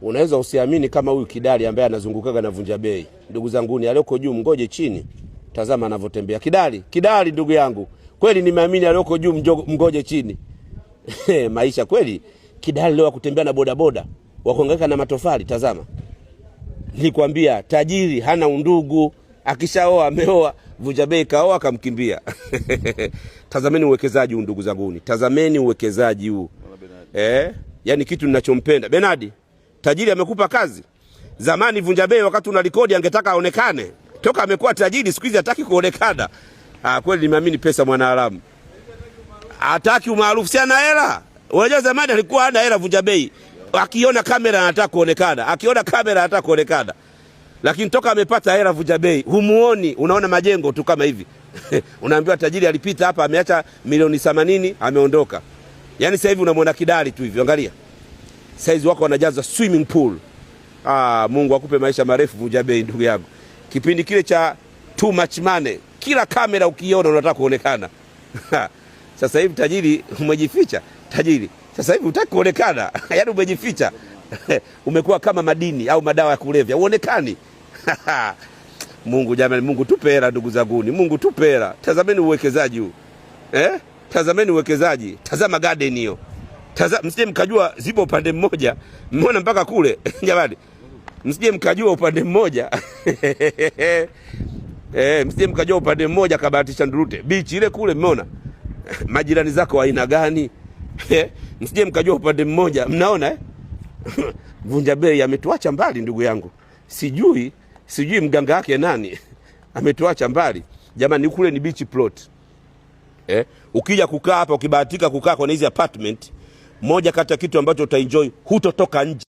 Unaweza usiamini kama huyu Kidali ambaye anazungukaga na Vunja Bei. Ndugu zanguni, alioko juu mgoje chini. Tazama anavyotembea. Kidali ndugu yangu. Kweli nimeamini alioko juu mgoje chini. Maisha kweli. Kidali leo kutembea na bodaboda, wakuhangaika na matofali, tazama. Nikwambia tajiri hana undugu, akishaoa ameoa, Vunja Bei kaoa akamkimbia. Tazameni uwekezaji huu ndugu zanguni. Tazameni uwekezaji huu. Yani kitu ninachompenda. Benadi, tajiri amekupa kazi. Zamani Vunja Bei wakati una rekodi angetaka aonekane. Toka amekuwa tajiri siku hizi hataki kuonekana. Kweli nimeamini pesa mwanaharamu. Hataki umaarufu, si ana hela. Unajua zamani alikuwa hana hela Vunja Bei. Akiona kamera anataka kuonekana. Akiona kamera anataka kuonekana. Lakini toka amepata hela Vunja Bei, humuoni, unaona majengo tu kama hivi. Unaambiwa tajiri alipita hapa ameacha milioni 80 ameondoka. Yaani sasa hivi unamwona Kidali tu hivi, angalia. Saizi wako wanajaza swimming pool. Mungu akupe maisha marefu Vunja Bei ndugu yangu. Kipindi kile cha too much money, kila kamera ukiona unataka kuonekana. Sasa hivi tajiri umejificha, tajiri. Sasa hivi hutaki kuonekana. Yaani umejificha. Umekuwa kama madini au madawa ya kulevya, uonekani. Mungu jamani, Mungu tupe hela ndugu zanguni. Mungu tupe hela. Tazameni uwekezaji huu. Tazameni uwekezaji. Tazama garden hiyo. Msije mkajua zipo upande mmoja. Mmeona mpaka kule. Jamani. Msije mkajua upande mmoja. Msije mkajua upande mmoja kabahatisha ndurute. Beach ile kule mmeona. Majirani zako wa aina gani? Msije mkajua upande mmoja. Mnaona Vunja Bei ametuacha mbali ndugu yangu. Sijui mganga wake nani. Ametuacha mbali. Jamani kule ni beach plot. Ukija kukaa hapa, ukibahatika kukaa kwa hizo apartment, moja kati ya kitu ambacho utaenjoy, hutotoka nje.